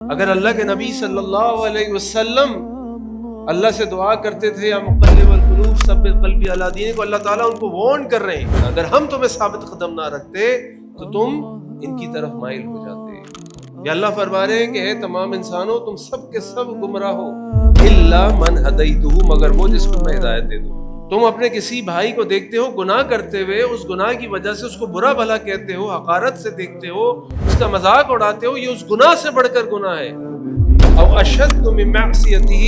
اگر اللہ کے نبی صلی اللہ علیہ وسلم اللہ سے دعا کرتے تھے یا مقلب القلوب ثبت قلبی علی دینک، کو اللہ تعالیٰ ان کو وارن کر رہے ہیں اگر ہم تمہیں ثابت قدم نہ رکھتے تو تم ان کی طرف مائل ہو جاتے۔ یا اللہ فرما رہے ہیں کہ اے تمام انسانوں تم سب کے سب گمراہ ہو الا من ہدیتہ، مگر وہ جس کو میں ہدایت دے دوں۔ تم اپنے کسی بھائی کو دیکھتے ہو گناہ کرتے ہوئے، اس گناہ کی وجہ سے اس کو برا بھلا کہتے ہو، حقارت سے دیکھتے ہو، اس کا مذاق اڑاتے ہو، یہ اس گناہ سے بڑھ کر گناہ ہے۔ او اشد من معصیتہ،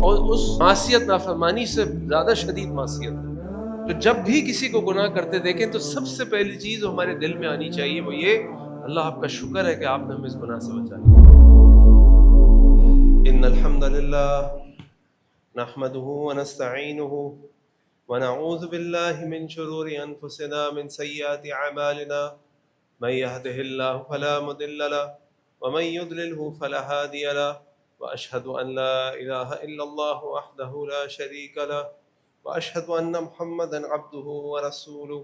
اور اس معصیت نافرمانی سے زیادہ شدید معصیت ہے۔ تو جب بھی کسی کو گناہ کرتے دیکھیں تو سب سے پہلی چیز ہمارے دل میں آنی چاہیے وہ یہ، اللہ آپ کا شکر ہے کہ آپ نے ہمیں اس گناہ سے بچایا۔ ان الحمد للہ نحمده ونستعینه ونعوذ باللہ من شرور انفسنا من سیئات اعمالنا، من يهده الله فلا مضل له ومن يضلله فلا هادي له، واشهد ان لا اله الا الله وحده لا شريك له، واشهد ان محمدا عبده ورسوله،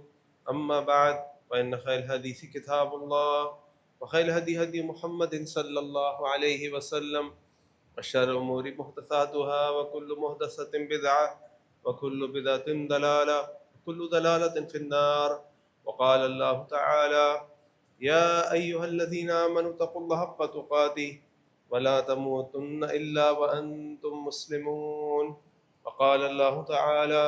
اما بعد فان خير الحديث كتاب الله، وخير الهدي هدي محمد صلى الله عليه وسلم، وشر الامور محدثاتها وكل محدثة بدعة وكل بدعة ضلالة وكل ضلالة في النار۔ وقال الله تعالى يا أيها الذين آمنوا اتقوا الله حق تقاته ولا تموتن إلا وأنتم مسلمون۔ وقال الله تعالى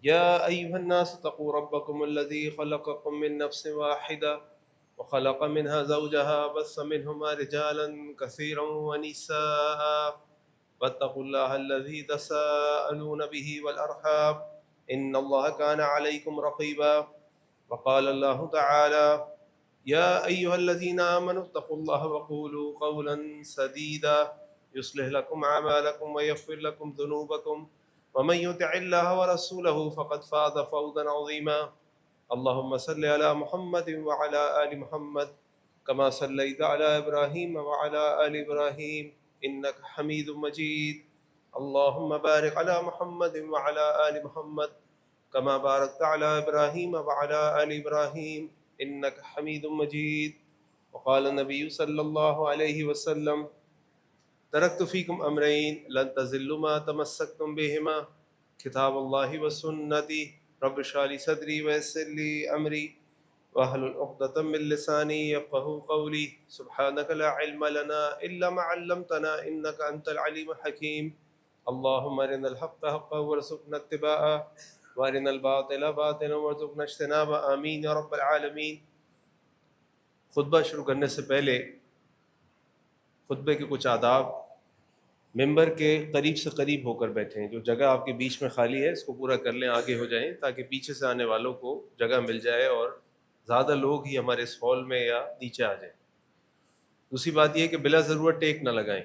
يا أيها الناس اتقوا ربكم الذي خلقكم من نفس واحدة وخلق منها زوجها وبث منهما رجالا كثيرا ونساء، واتقوا الله الذي تساءلون به والأرحام إن الله كان عليكم رقيبا۔ وقال الله تعالى يا أيها الذين آمنوا اتقوا الله وقولوا قولا سديدا يصلح لكم أعمالكم ويغفر لكم ذنوبكم ومن يطع الله ورسوله فقد فاز فوزا عظيما۔ اللهم صل على محمد وعلى آل محمد كما صليت على إبراهيم وعلى آل إبراهيم إنك حميد مجيد۔ اللهم بارك على محمد وعلى آل محمد كما باركت على إبراهيم وعلى آل إبراهيم إنك حميد مجيد۔ وقال النبي صلى الله عليه وسلم تركت فيكم أمرين لن تزلوا ما تمسكتم بهما، كتاب الله وسنتي، رب اشرح لي صدري ويسر لي أمري واحلل عقدة من لساني يفقهوا قولي، سبحانك لا علم لنا إلا ما علمتنا إنك أنت العليم الحكيم۔ اللهم أرنا الحق حقا وارزقنا اتباعه وارنا الباطل باطلا وارزقنا اجتنابه، آمین یا رب العالمین۔ خطبہ شروع کرنے سے پہلے خطبے کے کچھ آداب، ممبر کے قریب سے قریب ہو کر بیٹھیں، جو جگہ آپ کے بیچ میں خالی ہے اس کو پورا کر لیں، آگے ہو جائیں تاکہ پیچھے سے آنے والوں کو جگہ مل جائے اور زیادہ لوگ ہی ہمارے اس ہال میں یا نیچے آ جائیں۔ دوسری بات یہ کہ بلا ضرورت ٹیک نہ لگائیں،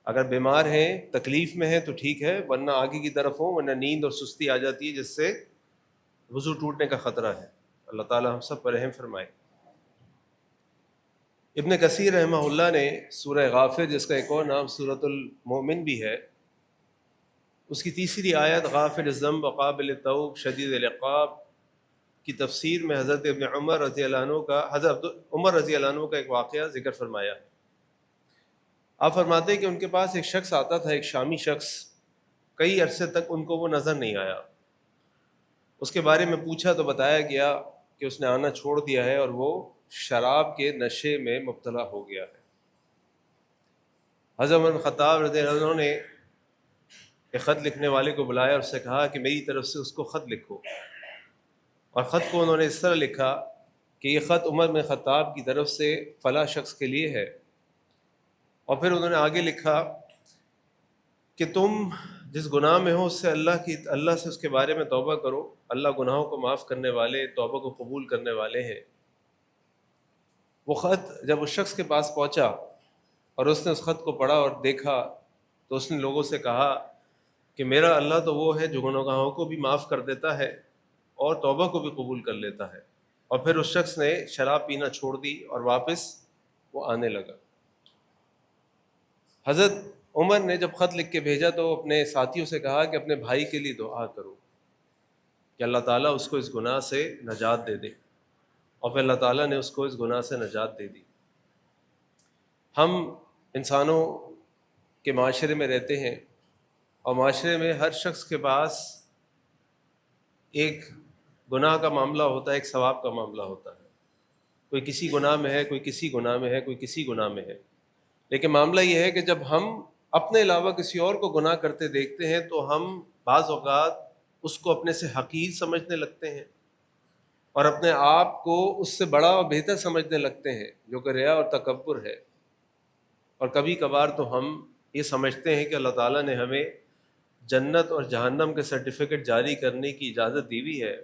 اگر بیمار ہیں تکلیف میں ہیں تو ٹھیک ہے، ورنہ آگے کی طرف ہوں، ورنہ نیند اور سستی آ جاتی ہے جس سے وضو ٹوٹنے کا خطرہ ہے۔ اللہ تعالی ہم سب پر رحم فرمائے۔ ابن کثیر رحمہ اللہ نے سورہ غافر، جس کا ایک اور نام سورۃ المؤمن بھی ہے، اس کی تیسری آیت غافر الذنب وقابل التوب شدید العقاب کی تفسیر میں حضرت عمر رضی اللہ عنہ کا ایک واقعہ ذکر فرمایا ہے۔ آپ فرماتے ہیں کہ ان کے پاس ایک شخص آتا تھا، ایک شامی شخص، کئی عرصے تک ان کو وہ نظر نہیں آیا۔ اس کے بارے میں پوچھا تو بتایا گیا کہ اس نے آنا چھوڑ دیا ہے اور وہ شراب کے نشے میں مبتلا ہو گیا ہے۔ حضرت عمر بن خطاب رضی اللہ عنہ نے ایک خط لکھنے والے کو بلایا اور اس سے کہا کہ میری طرف سے اس کو خط لکھو، اور خط کو انہوں نے اس طرح لکھا کہ یہ خط عمر بن خطاب کی طرف سے فلاں شخص کے لیے ہے، اور پھر انہوں نے آگے لکھا کہ تم جس گناہ میں ہو اس سے اللہ سے اس کے بارے میں توبہ کرو، اللہ گناہوں کو معاف کرنے والے، توبہ کو قبول کرنے والے ہیں۔ وہ خط جب اس شخص کے پاس پہنچا اور اس نے اس خط کو پڑھا اور دیکھا تو اس نے لوگوں سے کہا کہ میرا اللہ تو وہ ہے جو گناہوں کو بھی معاف کر دیتا ہے اور توبہ کو بھی قبول کر لیتا ہے۔ اور پھر اس شخص نے شراب پینا چھوڑ دی اور واپس وہ آنے لگا۔ حضرت عمر نے جب خط لکھ کے بھیجا تو اپنے ساتھیوں سے کہا کہ اپنے بھائی کے لیے دعا کرو کہ اللہ تعالیٰ اس کو اس گناہ سے نجات دے دے، اور پھر اللہ تعالیٰ نے اس کو اس گناہ سے نجات دے دی۔ ہم انسانوں کے معاشرے میں رہتے ہیں، اور معاشرے میں ہر شخص کے پاس ایک گناہ کا معاملہ ہوتا ہے، ایک ثواب کا معاملہ ہوتا ہے۔ کوئی کسی گناہ میں ہے، کوئی کسی گناہ میں ہے، کوئی کسی گناہ میں ہے۔ لیکن معاملہ یہ ہے کہ جب ہم اپنے علاوہ کسی اور کو گناہ کرتے دیکھتے ہیں تو ہم بعض اوقات اس کو اپنے سے حقیر سمجھنے لگتے ہیں، اور اپنے آپ کو اس سے بڑا اور بہتر سمجھنے لگتے ہیں، جو کہ ریا اور تکبر ہے۔ اور کبھی کبھار تو ہم یہ سمجھتے ہیں کہ اللہ تعالیٰ نے ہمیں جنت اور جہنم کے سرٹیفکیٹ جاری کرنے کی اجازت دی ہوئی ہے،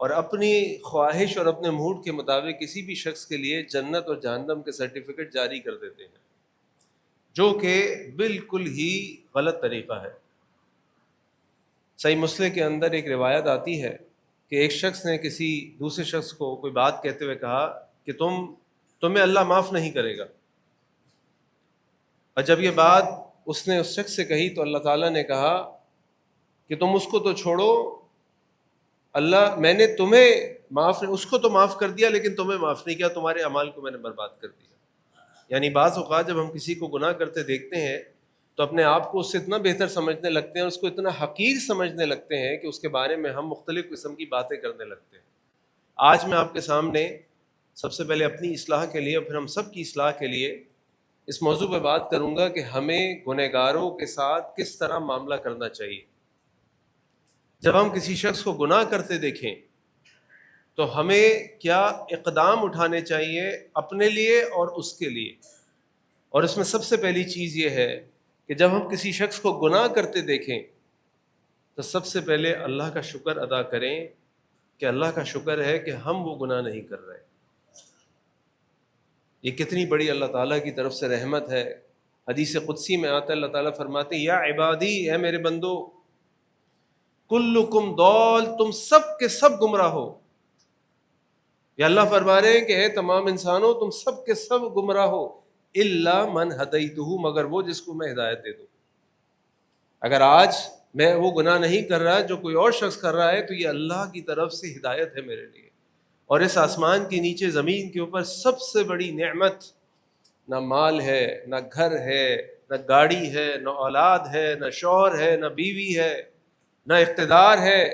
اور اپنی خواہش اور اپنے موڈ کے مطابق کسی بھی شخص کے لیے جنت اور جہنم کے سرٹیفکیٹ جاری کر دیتے ہیں، جو کہ بالکل ہی غلط طریقہ ہے۔ صحیح مسلم کے اندر ایک روایت آتی ہے کہ ایک شخص نے کسی دوسرے شخص کو کوئی بات کہتے ہوئے کہا کہ تمہیں اللہ معاف نہیں کرے گا، اور جب یہ بات اس نے اس شخص سے کہی تو اللہ تعالیٰ نے کہا کہ تم اس کو تو چھوڑو، اللہ میں نے تمہیں اس کو تو معاف کر دیا لیکن تمہیں معاف نہیں کیا، تمہارے اعمال کو میں نے برباد کر دیا۔ یعنی بعض اوقات جب ہم کسی کو گناہ کرتے دیکھتے ہیں تو اپنے آپ کو اس سے اتنا بہتر سمجھنے لگتے ہیں، اس کو اتنا حقیر سمجھنے لگتے ہیں کہ اس کے بارے میں ہم مختلف قسم کی باتیں کرنے لگتے ہیں۔ آج میں آپ کے سامنے سب سے پہلے اپنی اصلاح کے لیے اور پھر ہم سب کی اصلاح کے لیے اس موضوع پہ بات کروں گا کہ ہمیں گنہگاروں کے ساتھ کس طرح معاملہ کرنا چاہیے۔ جب ہم کسی شخص کو گناہ کرتے دیکھیں تو ہمیں کیا اقدام اٹھانے چاہیے اپنے لیے اور اس کے لیے۔ اور اس میں سب سے پہلی چیز یہ ہے کہ جب ہم کسی شخص کو گناہ کرتے دیکھیں تو سب سے پہلے اللہ کا شکر ادا کریں کہ اللہ کا شکر ہے کہ ہم وہ گناہ نہیں کر رہے۔ یہ کتنی بڑی اللہ تعالیٰ کی طرف سے رحمت ہے۔ حدیث قدسی میں آتا ہے، اللہ تعالیٰ فرماتے ہیں یا عبادی، اے میرے بندو، کلکم ضال، تم سب کے سب گمراہ ہو۔ یا اللہ فرما رہے ہیں کہ اے تمام انسانوں تم سب کے سب گمراہ ہو، الا من ہدیتہ، مگر وہ جس کو میں ہدایت دے دوں۔ اگر آج میں وہ گناہ نہیں کر رہا جو کوئی اور شخص کر رہا ہے تو یہ اللہ کی طرف سے ہدایت ہے میرے لیے۔ اور اس آسمان کے نیچے زمین کے اوپر سب سے بڑی نعمت نہ مال ہے، نہ گھر ہے، نہ گاڑی ہے، نہ اولاد ہے، نہ شوہر ہے، نہ بیوی ہے، نہ اقتدار ہے،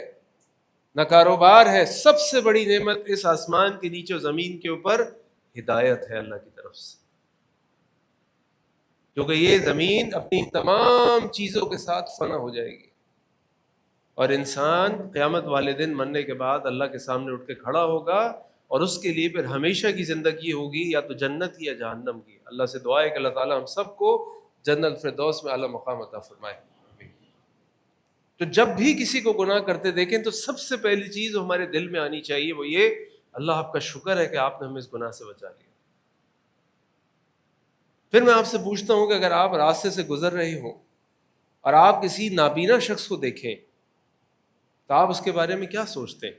نہ کاروبار ہے۔ سب سے بڑی نعمت اس آسمان کے نیچے زمین کے اوپر ہدایت ہے اللہ کی طرف سے، کیونکہ یہ زمین اپنی تمام چیزوں کے ساتھ فنا ہو جائے گی، اور انسان قیامت والے دن مرنے کے بعد اللہ کے سامنے اٹھ کے کھڑا ہوگا، اور اس کے لیے پھر ہمیشہ کی زندگی ہوگی، یا تو جنت کی یا جہنم کی۔ اللہ سے دعا ہے کہ اللہ تعالیٰ ہم سب کو جنت فردوس میں اعلیٰ مقام عطا فرمائے۔ تو جب بھی کسی کو گناہ کرتے دیکھیں تو سب سے پہلی چیز ہمارے دل میں آنی چاہیے وہ یہ، اللہ آپ کا شکر ہے کہ آپ نے ہمیں اس گناہ سے بچا لیا۔ پھر میں آپ سے پوچھتا ہوں کہ اگر آپ راستے سے گزر رہے ہوں اور آپ کسی نابینا شخص کو دیکھیں تو آپ اس کے بارے میں کیا سوچتے ہیں؟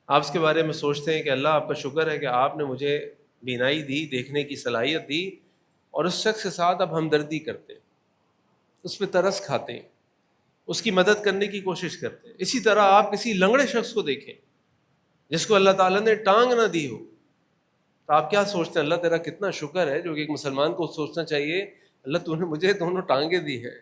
آپ اس کے بارے میں سوچتے ہیں کہ اللہ آپ کا شکر ہے کہ آپ نے مجھے بینائی دی، دیکھنے کی صلاحیت دی، اور اس شخص کے ساتھ اب ہمدردی کرتے ہیں، اس پہ ترس کھاتے ہیں، اس کی مدد کرنے کی کوشش کرتے ہیں۔ اسی طرح آپ کسی لنگڑے شخص کو دیکھیں جس کو اللہ تعالیٰ نے ٹانگ نہ دی ہو تو آپ کیا سوچتے ہیں؟ اللہ تیرا کتنا شکر ہے، جو کہ ایک مسلمان کو سوچنا چاہیے، اللہ تو نے مجھے دونوں ٹانگیں دی ہیں،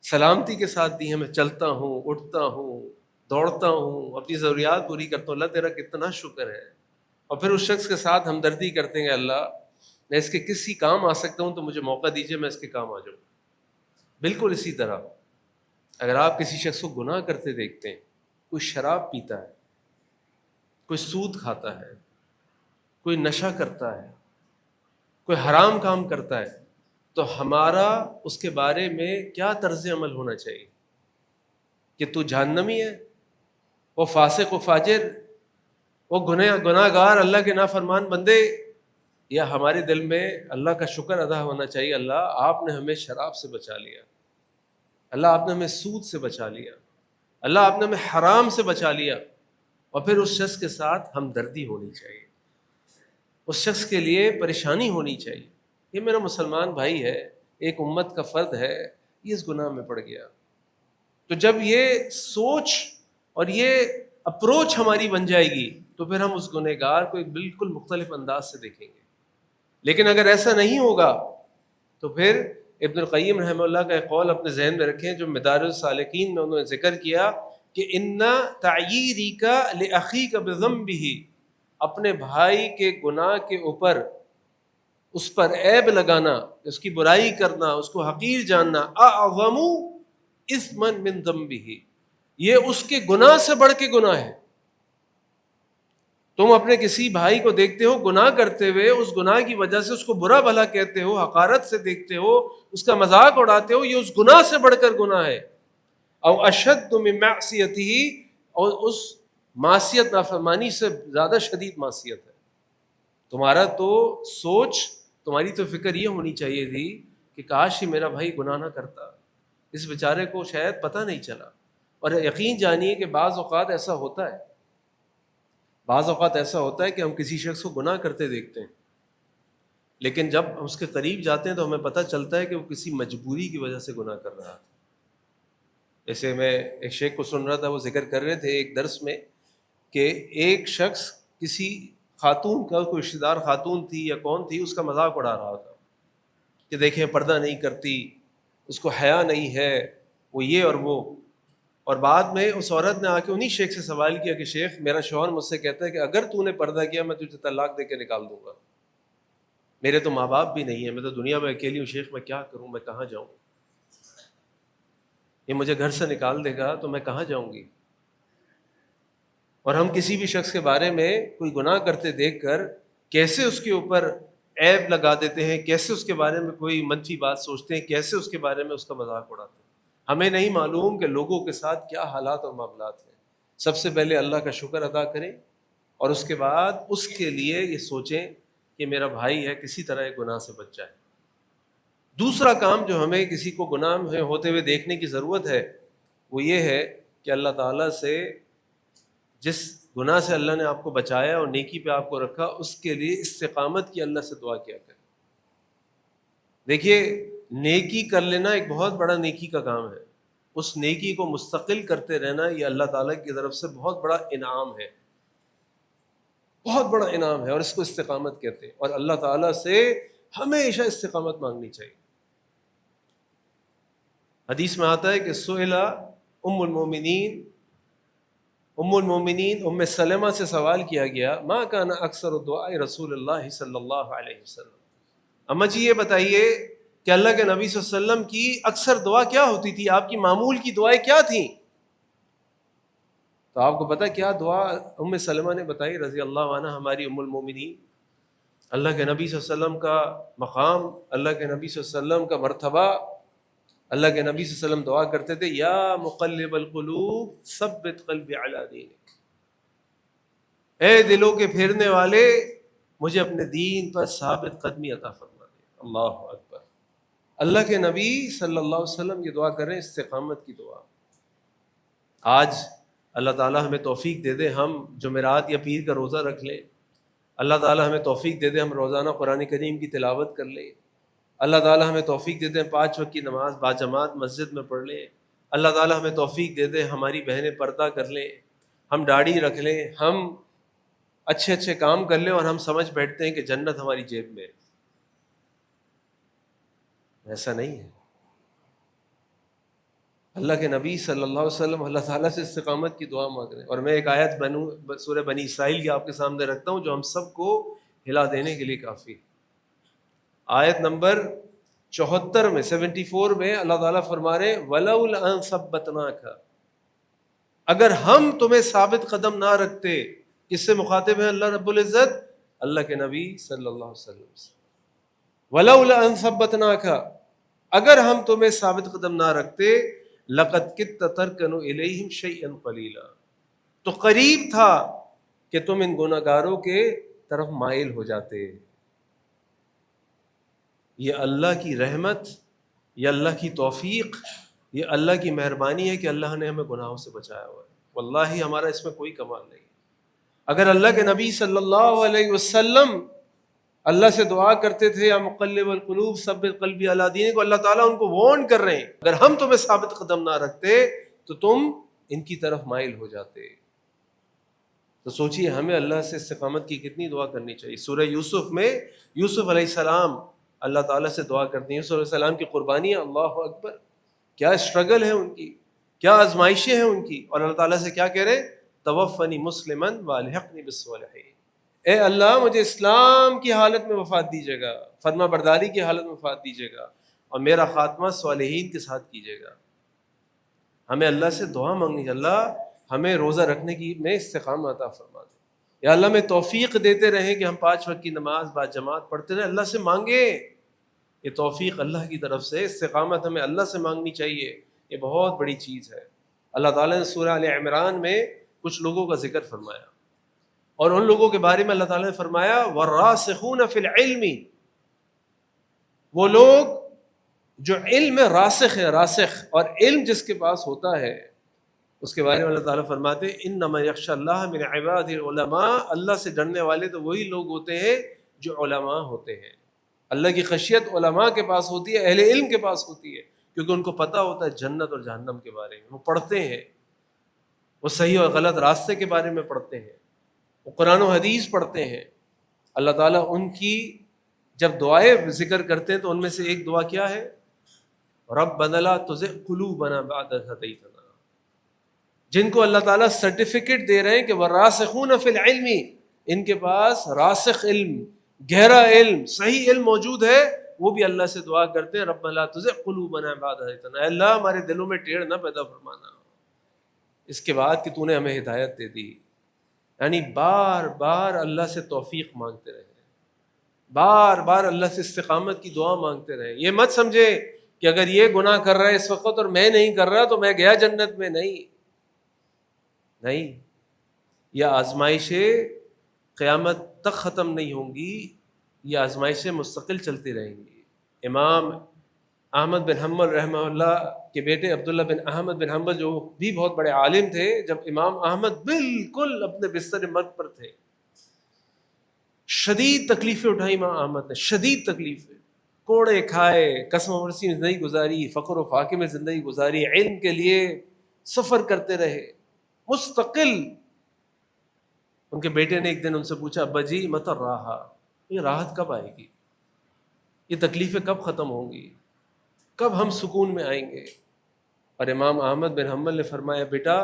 سلامتی کے ساتھ دی ہیں، میں چلتا ہوں، اٹھتا ہوں، دوڑتا ہوں، اپنی ضروریات پوری کرتا ہوں، اللہ تیرا کتنا شکر ہے۔ اور پھر اس شخص کے ساتھ ہمدردی کرتے ہیں کہ اللہ میں اس کے کسی کام آ سکتا ہوں تو مجھے موقع دیجیے، میں اس کے کام آ جاؤں۔ بالکل اسی طرح اگر آپ کسی شخص کو گناہ کرتے دیکھتے ہیں، کوئی شراب پیتا ہے، کوئی سود کھاتا ہے، کوئی نشہ کرتا ہے، کوئی حرام کام کرتا ہے، تو ہمارا اس کے بارے میں کیا طرز عمل ہونا چاہیے؟ کہ تو جہنمی ہے، وہ فاسق و فاجر، وہ گناہ گار، اللہ کے نافرمان بندے؟ یا ہمارے دل میں اللہ کا شکر ادا ہونا چاہیے، اللہ آپ نے ہمیں شراب سے بچا لیا، اللہ آپ نے ہمیں سود سے بچا لیا، اللہ آپ نے ہمیں حرام سے بچا لیا۔ اور پھر اس شخص کے ساتھ ہمدردی ہونی چاہیے، اس شخص کے لیے پریشانی ہونی چاہیے، یہ میرا مسلمان بھائی ہے، ایک امت کا فرد ہے، یہ اس گناہ میں پڑ گیا۔ تو جب یہ سوچ اور یہ اپروچ ہماری بن جائے گی تو پھر ہم اس گنہگار کو ایک بالکل مختلف انداز سے دیکھیں گے۔ لیکن اگر ایسا نہیں ہوگا تو پھر ابن القیم رحمہ اللہ کا ایک قول اپنے ذہن میں رکھیں جو مدارج السالکین میں انہوں نے ذکر کیا کہ ان تعییرک لاخیک بذنبہ، اپنے بھائی کے گناہ کے اوپر اس پر عیب لگانا، اس کی برائی کرنا، اس کو حقیر جاننا، اعظم اثما من ذنبہ، یہ اس کے گناہ سے بڑھ کے گناہ ہے۔ تم اپنے کسی بھائی کو دیکھتے ہو گناہ کرتے ہوئے، اس گناہ کی وجہ سے اس کو برا بھلا کہتے ہو، حقارت سے دیکھتے ہو، اس کا مذاق اڑاتے ہو، یہ اس گناہ سے بڑھ کر گناہ ہے۔ او اشد من معصیتہ، اور اس معصیت نافرمانی سے زیادہ شدید معصیت ہے۔ تمہارا تو سوچ، تمہاری تو فکر یہ ہونی چاہیے تھی کہ کاش ہی میرا بھائی گناہ نہ کرتا، اس بیچارے کو شاید پتہ نہیں چلا۔ اور یقین جانیے کہ بعض اوقات ایسا ہوتا ہے، بعض اوقات ایسا ہوتا ہے کہ ہم کسی شخص کو گناہ کرتے دیکھتے ہیں، لیکن جب ہم اس کے قریب جاتے ہیں تو ہمیں پتہ چلتا ہے کہ وہ کسی مجبوری کی وجہ سے گناہ کر رہا تھا۔ جیسے میں ایک شیخ کو سن رہا تھا، وہ ذکر کر رہے تھے ایک درس میں کہ ایک شخص کسی خاتون کا، کوئی رشتہ دار خاتون تھی یا کون تھی، اس کا مذاق اڑا رہا تھا کہ دیکھیں پردہ نہیں کرتی، اس کو حیا نہیں ہے، وہ یہ اور وہ۔ اور بعد میں اس عورت نے آ کے انہی شیخ سے سوال کیا کہ شیخ، میرا شوہر مجھ سے کہتا ہے کہ اگر تو نے پردہ کیا میں تجھے طلاق دے کے نکال دوں گا، میرے تو ماں باپ بھی نہیں ہیں، میں تو دنیا میں اکیلی ہوں، شیخ میں کیا کروں، میں کہاں جاؤں، یہ مجھے گھر سے نکال دے گا تو میں کہاں جاؤں گی۔ اور ہم کسی بھی شخص کے بارے میں کوئی گناہ کرتے دیکھ کر کیسے اس کے اوپر عیب لگا دیتے ہیں، کیسے اس کے بارے میں کوئی منفی بات سوچتے ہیں، کیسے اس کے بارے میں اس کا مذاق اڑاتے ہیں۔ ہمیں نہیں معلوم کہ لوگوں کے ساتھ کیا حالات اور معاملات ہیں۔ سب سے پہلے اللہ کا شکر ادا کریں، اور اس کے بعد اس کے لیے یہ سوچیں کہ میرا بھائی ہے، کسی طرح ایک گناہ سے بچ جائے۔ دوسرا کام جو ہمیں کسی کو گناہ میں ہوتے ہوئے دیکھنے کی ضرورت ہے وہ یہ ہے کہ اللہ تعالیٰ سے، جس گناہ سے اللہ نے آپ کو بچایا اور نیکی پہ آپ کو رکھا، اس کے لیے استقامت کی اللہ سے دعا کیا کریں۔ دیکھیے، نیکی کر لینا ایک بہت بڑا نیکی کا کام ہے، اس نیکی کو مستقل کرتے رہنا یہ اللہ تعالیٰ کی طرف سے بہت بڑا انعام ہے، بہت بڑا انعام ہے، اور اس کو استقامت کہتے ہیں۔ اور اللہ تعالیٰ سے ہمیشہ استقامت مانگنی چاہیے۔ حدیث میں آتا ہے کہ سئلہ ام المومنین ام سلمہ سے سوال کیا گیا، ما کان اکثر دعاء رسول اللہ صلی اللہ علیہ وسلم، اما جی یہ بتائیے کہ اللہ کے نبی صلی اللہ علیہ وسلم کی اکثر دعا کیا ہوتی تھی، آپ کی معمول کی دعائیں کیا تھیں؟ تو آپ کو پتہ کیا دعا ام سلمہ نے بتائی رضی اللہ عنہ، ہماری ام المومنین؟ اللہ کے نبی صلی اللہ علیہ وسلم کا مقام، اللہ کے نبی صلی اللہ علیہ وسلم کا مرتبہ، اللہ کے نبی صلی اللہ علیہ وسلم دعا کرتے تھے، یا مقلب القلوب ثبت قلبی علی دینک، اے دلوں کے پھیرنے والے مجھے اپنے دین پر ثابت قدمی عطا فرما دے۔ اللہ اکبر۔ اللہ کے نبی صلی اللہ علیہ وسلم یہ دعا کریں، استقامت کی دعا۔ آج اللہ تعالیٰ ہمیں توفیق دے دے ہم جمعرات یا پیر کا روزہ رکھ لیں، اللہ تعالیٰ ہمیں توفیق دے دے ہم روزانہ قرآن کریم کی تلاوت کر لیں، اللہ تعالیٰ ہمیں توفیق دے دے 5 وقت کی نماز باجماعت مسجد میں پڑھ لیں، اللہ تعالیٰ ہمیں توفیق دے دے ہماری بہنیں پردہ کر لیں، ہم داڑھی رکھ لیں، ہم اچھے اچھے کام کر لیں، اور ہم سمجھ بیٹھتے ہیں کہ جنت ہماری جیب میں ہے۔ ایسا نہیں ہے۔ اللہ کے نبی صلی اللہ علیہ وسلم اللہ تعالیٰ سے استقامت کی دعا مانگ رہے ہیں۔ اور میں ایک آیت سورہ بنی اسرائیل کی آپ کے سامنے رکھتا ہوں جو ہم سب کو ہلا دینے کے لیے کافی ہے۔ آیت نمبر 74 میں 74 میں اللہ تعالیٰ فرما رہے ہیں وَلَوْلَا أَن ثَبَّتْنَاكَ، اگر ہم تمہیں ثابت قدم نہ رکھتے۔ کس سے مخاطب ہے اللہ رب العزت؟ اللہ کے نبی صلی اللہ علیہ وسلم سے۔ وَلَوْلَا أَن ثَبَّتْنَاكَ، اگر ہم تمہیں ثابت قدم نہ رکھتے، لَقَدْ كِدتَّ تَرْكَنُ إِلَيْهِمْ شَيْئًا قَلِيلًا، تو قریب تھا کہ تم ان گناہگاروں کے طرف مائل ہو جاتے۔ یہ اللہ کی رحمت، یہ اللہ کی توفیق، یہ اللہ کی مہربانی ہے کہ اللہ نے ہمیں گناہوں سے بچایا ہوا ہے۔ واللہ ہمارا اس میں کوئی کمال نہیں۔ اگر اللہ کے نبی صلی اللہ علیہ وسلم اللہ سے دعا کرتے تھے یا مقلب القلوب ثبت قلبی علی دینک، اللہ تعالیٰ ان کو وارن کر رہے ہیں اگر ہم تمہیں ثابت قدم نہ رکھتے تو تم ان کی طرف مائل ہو جاتے۔ تو سوچئے ہمیں اللہ سے استقامت کی کتنی دعا کرنی چاہیے۔ سورہ یوسف میں یوسف علیہ السلام اللہ تعالیٰ سے دعا کرتے ہیں. یوسف علیہ السلام کی قربانیاں، اللہ اکبر، کیا اسٹرگل ہے ان کی، کیا آزمائشیں ہیں ان کی، اور اللہ تعالیٰ سے کیا کہہ رہے ہیں؟ توفنی مسلمن والحقنی بالصالحین. اے اللہ مجھے اسلام کی حالت میں وفات دیجیے گا، فرما برداری کی حالت میں وفات دیجیے گا، اور میرا خاتمہ صالحین کے ساتھ کیجیے گا. ہمیں اللہ سے دعا مانگنی ہے، اللہ ہمیں روزہ رکھنے کی میں استقامت عطا فرما دے. یا اللہ میں توفیق دیتے رہیں کہ ہم 5 وقت کی نماز با جماعت پڑھتے رہیں. اللہ سے مانگے، یہ توفیق اللہ کی طرف سے، استقامت ہمیں اللہ سے مانگنی چاہیے. یہ بہت بڑی چیز ہے. اللہ تعالیٰ نے سورہ آل عمران میں کچھ لوگوں کا ذکر فرمایا، اور ان لوگوں کے بارے میں اللہ تعالیٰ نے فرمایا وَالرَّاسِخُونَ فِي الْعِلْمِ، وہ لوگ جو علم میں راسخ ہے، راسخ، اور علم جس کے پاس ہوتا ہے اس کے بارے میں اللہ تعالیٰ فرماتے ہیں انما یخشی اللہ من عبادہ العلماء، اللہ سے ڈرنے والے تو وہی لوگ ہوتے ہیں جو علماء ہوتے ہیں. اللہ کی خشیت علماء کے پاس ہوتی ہے، اہل علم کے پاس ہوتی ہے، کیونکہ ان کو پتہ ہوتا ہے جنت اور جہنم کے بارے میں. وہ پڑھتے ہیں، وہ صحیح اور غلط راستے کے بارے میں پڑھتے ہیں، وہ قرآن و حدیث پڑھتے ہیں. اللہ تعالیٰ ان کی جب دعائیں ذکر کرتے ہیں تو ان میں سے ایک دعا کیا ہے؟ ربنا لا تزغ قلوبنا بعد إذ هديتنا. جن کو اللہ تعالیٰ سرٹیفکیٹ دے رہے ہیں کہ والراسخون فی العلم، ان کے پاس راسخ علم، گہرا علم، صحیح علم موجود ہے، وہ بھی اللہ سے دعا کرتے ہیں ربنا لا تزغ قلوبنا بعد إذ هديتنا، اے اللہ ہمارے دلوں میں ٹیڑھ نہ پیدا فرمانا اس کے بعد کہ تو نے ہمیں ہدایت دے دی. یعنی بار بار اللہ سے توفیق مانگتے رہے، بار بار اللہ سے استقامت کی دعا مانگتے رہے. یہ مت سمجھے کہ اگر یہ گناہ کر رہا ہے اس وقت اور میں نہیں کر رہا تو میں گیا جنت میں. نہیں، یہ آزمائشیں قیامت تک ختم نہیں ہوں گی، یہ آزمائشیں مستقل چلتی رہیں گی. امام احمد بن حنبل رحمہ اللہ کے بیٹے عبداللہ بن احمد بن حنبل جو بھی بہت بڑے عالم تھے، جب امام احمد بالکل اپنے بستر مرگ پر تھے، شدید تکلیفیں اٹھائی امام احمد نے، شدید تکلیفیں، کوڑے کھائے، قسم ورسی میں زندگی گزاری، فقر و فاقے میں زندگی گزاری، علم کے لیے سفر کرتے رہے مستقل. ان کے بیٹے نے ایک دن ان سے پوچھا ابا جی متی الراحہ، یہ راحت کب آئے گی، یہ تکلیفیں کب ختم ہوں گی، کب ہم سکون میں آئیں گے؟ اور امام احمد بن حنبل نے فرمایا بیٹا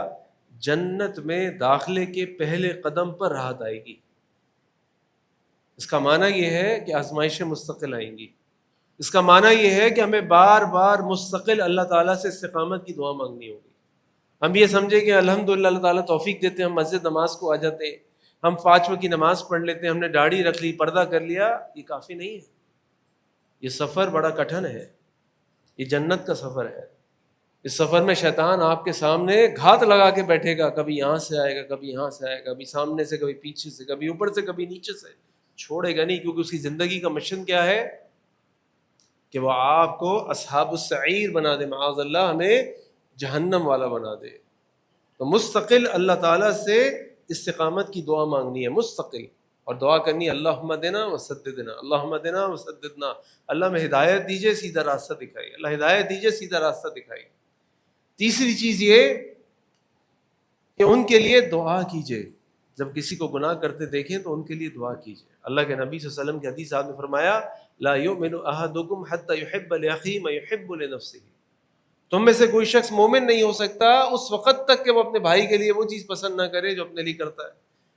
جنت میں داخلے کے پہلے قدم پر راحت آئے گی. اس کا معنی یہ ہے کہ آزمائشیں مستقل آئیں گی. اس کا معنی یہ ہے کہ ہمیں بار بار مستقل اللہ تعالیٰ سے استقامت کی دعا مانگنی ہوگی. ہم یہ سمجھے کہ الحمدللہ اللہ تعالیٰ توفیق دیتے ہیں، ہم مسجد نماز کو آ جاتے ہیں، ہم 5 وقت کی نماز پڑھ لیتے ہیں، ہم نے داڑھی رکھ لی، پردہ کر لیا، یہ کافی نہیں ہے. یہ سفر بڑا کٹھن ہے، یہ جنت کا سفر ہے. اس سفر میں شیطان آپ کے سامنے گھات لگا کے بیٹھے گا، کبھی یہاں سے آئے گا، کبھی یہاں سے آئے گا، کبھی سامنے سے، کبھی پیچھے سے، کبھی اوپر سے، کبھی نیچے سے، چھوڑے گا نہیں. کیونکہ اس کی زندگی کا مشن کیا ہے کہ وہ آپ کو اصحاب السعیر بنا دے، معاذ اللہ ہمیں جہنم والا بنا دے. تو مستقل اللہ تعالیٰ سے استقامت کی دعا مانگنی ہے، مستقل، اور دعا کرنی ہے اللہم اہدنا وسددنا، اللہم اہدنا وسددنا، اللہ میں ہدایت دیجئے، سیدھا راستہ دکھائیے، اللہ ہدایت دیجئے، سیدھا راستہ دکھائیے. تیسری چیز یہ کہ ان کے لیے دعا کیجئے، جب کسی کو گناہ کرتے دیکھیں تو ان کے لیے دعا کیجئے. اللہ کے نبی صلی اللہ علیہ وسلم کی حدیث آپ نے فرمایا لا یؤمن احدکم حتی یحب لاخیہ ما یحب لنفسہ، تم میں سے کوئی شخص مومن نہیں ہو سکتا اس وقت تک کہ وہ اپنے بھائی کے لیے وہ چیز پسند نہ کرے جو اپنے لیے کرتا ہے.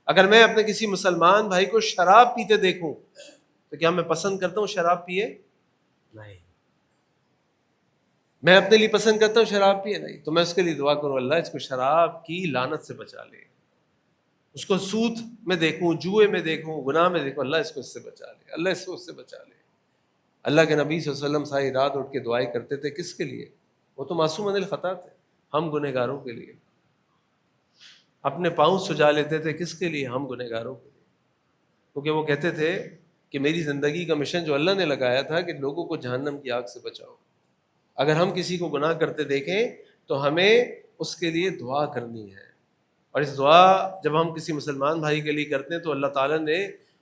اگر میں اپنے کسی مسلمان بھائی کو شراب پیتے دیکھوں تو کیا میں پسند کرتا ہوں شراب پیے؟ نہیں. میں اپنے لیے پسند کرتا ہوں شراب پیے؟ نہیں. تو میں اس کے لیے دعا کروں اللہ اس کو شراب کی لعنت سے بچا لے، اس کو سود میں دیکھوں، جوئے میں دیکھوں، گناہ میں دیکھوں، اللہ اس کو اس سے بچا لے، اللہ اس کو اس سے بچا لے. اللہ کے نبی صلی اللہ علیہ وسلم ساری رات اٹھ کے دعائیں کرتے تھے. کس کے لیے؟ وہ تو معصوم عن الخطا تھے، ہم گنہگاروں کے لیے. اپنے پاؤں سجا لیتے تھے، کس کے لیے؟ ہم گنہگاروں کے لیے. کیونکہ وہ کہتے تھے کہ میری زندگی کا مشن جو اللہ نے لگایا تھا کہ لوگوں کو جہنم کی آگ سے بچاؤ. اگر ہم کسی کو گناہ کرتے دیکھیں تو ہمیں اس کے لیے دعا کرنی ہے. اور اس دعا جب ہم کسی مسلمان بھائی کے لیے کرتے ہیں تو اللہ تعالیٰ نے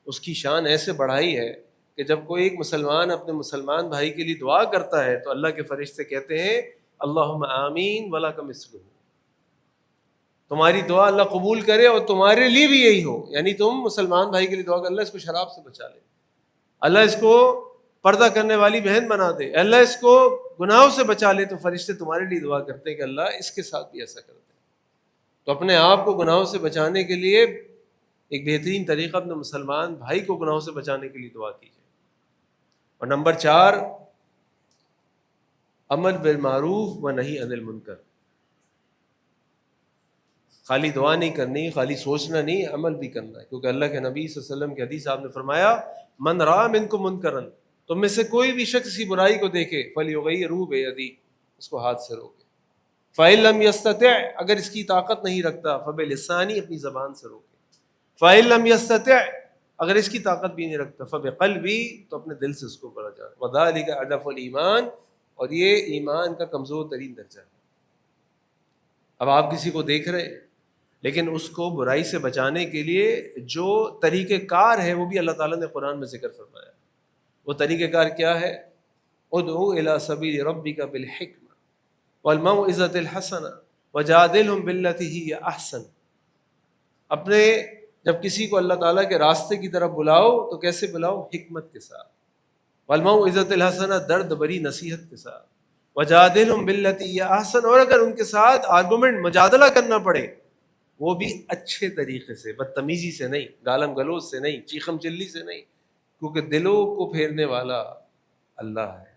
اس کی شان ایسے بڑھائی ہے کہ جب کوئی ایک مسلمان اپنے مسلمان بھائی کے لیے دعا کرتا ہے تو اللہ کے فرشتے کہتے ہیں اللہم آمین ولک مثلہ، تمہاری دعا اللہ قبول کرے اور تمہارے لیے بھی یہی ہو. یعنی تم مسلمان بھائی کے لیے دعا کر اللہ اس کو شراب سے بچا لے، اللہ اس کو پردہ کرنے والی بہن بنا دے، اللہ اس کو گناہوں سے بچا لے، تو فرشتے تمہارے لیے دعا کرتے ہیں کہ اللہ اس کے ساتھ بھی ایسا کر دے۔ تو اپنے آپ کو گناہوں سے بچانے کے لیے ایک بہترین طریقہ اپنے مسلمان بھائی کو گناہوں سے بچانے کے لیے دعا کیجیے۔ اور نمبر 4، امر بالمعروف و نہی عن المنکر۔ خالی دعا نہیں کرنی، خالی سوچنا نہیں، عمل بھی کرنا ہے، کیونکہ اللہ کے نبی صلی اللہ علیہ وسلم کی حدیث آپ نے فرمایا من رأى منکم منکرا، تم میں سے کوئی بھی شخص کسی برائی کو دیکھے فلیغیرہ بیدی، اس کو ہاتھ سے روکے، فإن لم یستطع، اگر اس کی طاقت نہیں رکھتا فبلسانی، اپنی زبان سے روکے، فإن لم یستطع، اگر اس کی طاقت بھی نہیں رکھتا فبقلبی، تو اپنے دل سے اس کو بڑھا جائے، وذالک اضعف الایمان، اور یہ ایمان کا کمزور ترین درجہ ہے۔ اب آپ کسی کو دیکھ رہے ہیں، لیکن اس کو برائی سے بچانے کے لیے جو طریقہ کار ہے وہ بھی اللہ تعالیٰ نے قرآن میں ذکر فرمایا۔ وہ طریقہ کار کیا ہے؟ ادعو الی سبیل ربک بالحکمہ والموعظۃ الحسنہ وجادلہم باللتی ہی احسن۔ اپنے جب کسی کو اللہ تعالیٰ کے راستے کی طرف بلاؤ تو کیسے بلاؤ؟ حکمت کے ساتھ، والموعظۃ الحسنہ، درد بری نصیحت کے ساتھ، وجادلہم باللتی ہی احسن، اور اگر ان کے ساتھ آرگومنٹ مجادلہ کرنا پڑے وہ بھی اچھے طریقے سے، بدتمیزی سے نہیں، گالم گلوچ سے نہیں، چیخم چلی سے نہیں، کیونکہ دلوں کو پھیرنے والا اللہ ہے،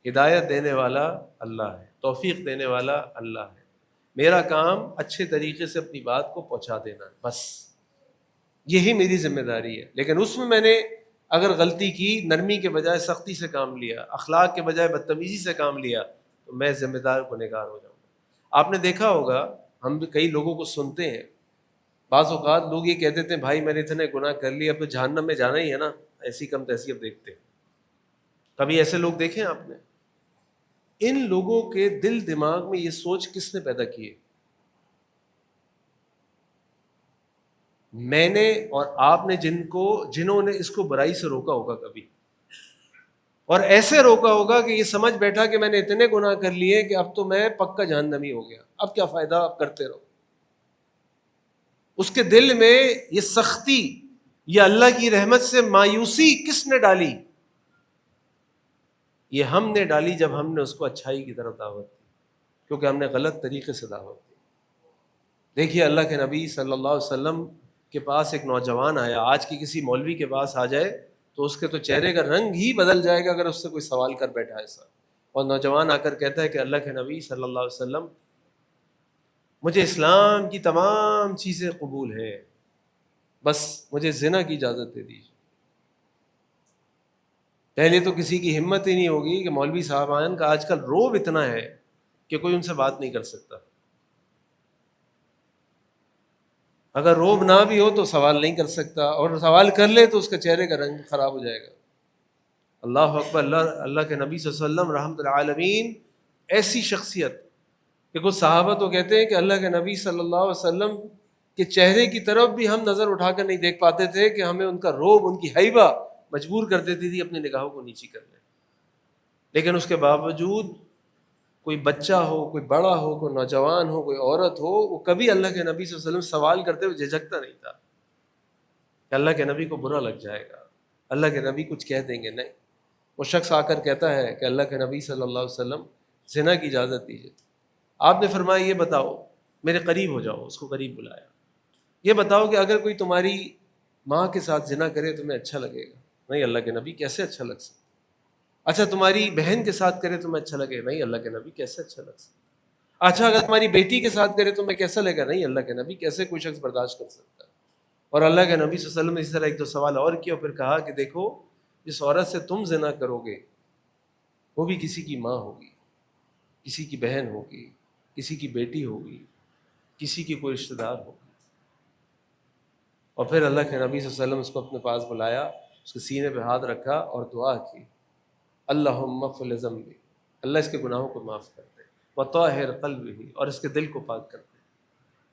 ہدایت دینے والا اللہ ہے، توفیق دینے والا اللہ ہے۔ میرا کام اچھے طریقے سے اپنی بات کو پہنچا دینا، بس یہی میری ذمہ داری ہے۔ لیکن اس میں نے اگر غلطی کی، نرمی کے بجائے سختی سے کام لیا، اخلاق کے بجائے بدتمیزی سے کام لیا، تو میں ذمہ دار گنہگار ہو جاؤں گا۔ آپ نے دیکھا ہوگا، ہم بھی کئی لوگوں کو سنتے ہیں، بعض اوقات لوگ یہ کہہ دیتے ہیں بھائی میں نے اتنے گناہ کر لیے، اب تو جہنم میں جانا ہی ہے نا، ایسی کم تیسی اب دیکھتے ہیں۔ کبھی ایسے لوگ دیکھیں آپ نے؟ ان لوگوں کے دل دماغ میں یہ سوچ کس نے پیدا کی ہے؟ میں نے اور آپ نے، جنہوں نے اس کو برائی سے روکا ہوگا کبھی، اور ایسے روکا ہوگا کہ یہ سمجھ بیٹھا کہ میں نے اتنے گناہ کر لیے کہ اب تو میں پکا جہنمی ہو گیا، اب کیا فائدہ، اب کرتے رہو۔ اس کے دل میں یہ سختی، یہ اللہ کی رحمت سے مایوسی کس نے ڈالی؟ یہ ہم نے ڈالی جب ہم نے اس کو اچھائی کی طرف دعوت دی، کیونکہ ہم نے غلط طریقے سے دعوت دی۔ دیکھیے اللہ کے نبی صلی اللہ علیہ وسلم کے پاس ایک نوجوان آیا، آج کی کسی مولوی کے پاس آ جائے تو اس کے تو چہرے کا رنگ ہی بدل جائے گا اگر اس سے کوئی سوال کر بیٹھا ایسا۔ اور نوجوان آ کر کہتا ہے کہ اللہ کے نبی صلی اللہ علیہ وسلم، مجھے اسلام کی تمام چیزیں قبول ہیں، بس مجھے زنا کی اجازت دے دیجیے۔ پہلے تو کسی کی ہمت ہی نہیں ہوگی کہ مولوی صاحبان کا آج کل روب اتنا ہے کہ کوئی ان سے بات نہیں کر سکتا، اگر روب نہ بھی ہو تو سوال نہیں کر سکتا، اور سوال کر لے تو اس کے چہرے کا رنگ خراب ہو جائے گا۔ اللہ اکبر، اللہ کے نبی صلی اللہ علیہ وسلم رحمۃ العالمین، ایسی شخصیت کہ کچھ صحابہ تو کہتے ہیں کہ اللہ کے نبی صلی اللہ علیہ وسلم کے چہرے کی طرف بھی ہم نظر اٹھا کر نہیں دیکھ پاتے تھے کہ ہمیں ان کا روب، ان کی ہیبہ مجبور کر دیتی تھی اپنی نگاہوں کو نیچی کرنے۔ لیکن اس کے باوجود کوئی بچہ ہو، کوئی بڑا ہو، کوئی نوجوان ہو، کوئی عورت ہو، وہ کبھی اللہ کے نبی صلی اللہ علیہ وسلم سوال کرتے ہوئے جھجکتا نہیں تھا کہ اللہ کے نبی کو برا لگ جائے گا، اللہ کے نبی کچھ کہہ دیں گے۔ نہیں، وہ شخص آ کر کہتا ہے کہ اللہ کے نبی صلی اللہ علیہ وسلم زنا کی اجازت دیجیے۔ آپ نے فرمایا یہ بتاؤ، میرے قریب ہو جاؤ، اس کو قریب بلایا، یہ بتاؤ کہ اگر کوئی تمہاری ماں کے ساتھ زنا کرے تمہیں اچھا لگے گا؟ نہیں اللہ کے نبی، کیسے اچھا لگ سکتا؟ اچھا تمہاری بہن کے ساتھ کرے تمہیں اچھا لگے گا؟ نہیں اللہ کے نبی، کیسے اچھا لگ سکتا؟ اچھا اگر تمہاری بیٹی کے ساتھ کرے تمہیں کیسا لگے گا؟ نہیں اللہ کے نبی، کیسے کوئی شخص برداشت کر سکتا ہے؟ اور اللہ کے نبی صلی اللہ علیہ وسلم نے اس طرح ایک دو سوال اور کیا، پھر کہا کہ دیکھو جس عورت سے تم زنا کرو گے وہ بھی کسی کی ماں ہوگی، کسی کی بہن ہوگی، کسی کی بیٹی ہوگی، کسی کی کوئی رشتہ دار ہوگی۔ اور پھر اللہ کے نبی صلی اللہ علیہ وسلم اس کو اپنے پاس بلایا، اس کے سینے پہ ہاتھ رکھا اور دعا کی، اللہم اغفر لذنبی، اللہ اس کے گناہوں کو معاف کر دے، وطہر قلبہ، اور اس کے دل کو پاک کر دے،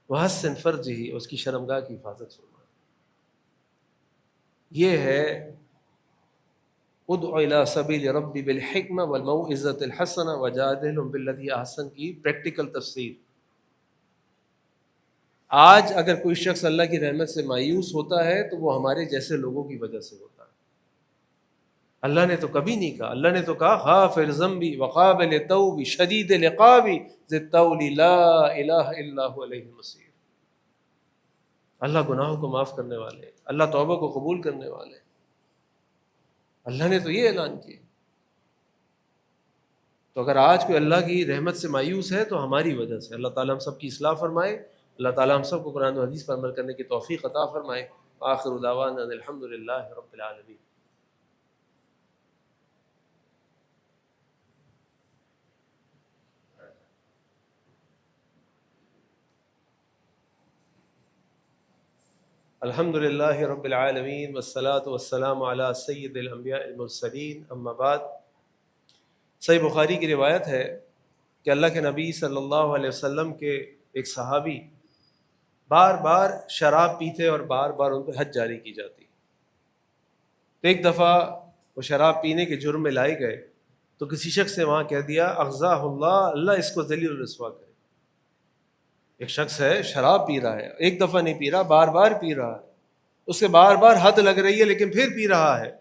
وحسن فرجہ، اس کی شرمگاہ کی حفاظت فرما۔ یہ ہے ادع الی سبیل ربی بالحکمہ والموعظۃ الحسنہ وجادلہم باللتی احسن کی پریکٹیکل تفسیر۔ آج اگر کوئی شخص اللہ کی رحمت سے مایوس ہوتا ہے تو وہ ہمارے جیسے لوگوں کی وجہ سے ہوتا ہے۔ اللہ نے تو کبھی نہیں کہا، اللہ نے تو کہا غافر ذنبی وقابل توبی شدید العقابی ذی الطول لا الہ الا هو الیہ المصیر۔ اللہ گناہوں کو معاف کرنے والے ہیں، اللہ توبہ کو قبول کرنے والے ہیں، اللہ نے تو یہ اعلان کیا۔ تو اگر آج کوئی اللہ کی رحمت سے مایوس ہے تو ہماری وجہ سے، اللہ تعالیٰ ہم سب کی اصلاح فرمائے، اللہ تعالیٰ ہم سب کو قرآن و حدیث پر عمل کرنے کی توفیق عطا فرمائے۔ آخر دعوانا ان الحمد للہ رب العالمین۔ الحمد للہ رب العالمین والصلاة والسلام علی سید الانبیاء المرسلین، اما بعد۔ صحیح بخاری کی روایت ہے کہ اللہ کے نبی صلی اللہ علیہ وسلم کے ایک صحابی بار بار شراب پیتے اور بار بار ان پہ حد جاری کی جاتی۔ تو ایک دفعہ وہ شراب پینے کے جرم میں لائے گئے تو کسی شخص نے وہاں کہہ دیا اغزاہ اللہ، اللہ اس کو ذلیل و رسوا کرے۔ ایک شخص ہے شراب پی رہا ہے، ایک دفعہ نہیں پی رہا، بار بار پی رہا ہے، اس سے بار بار حد لگ رہی ہے لیکن پھر پی رہا ہے۔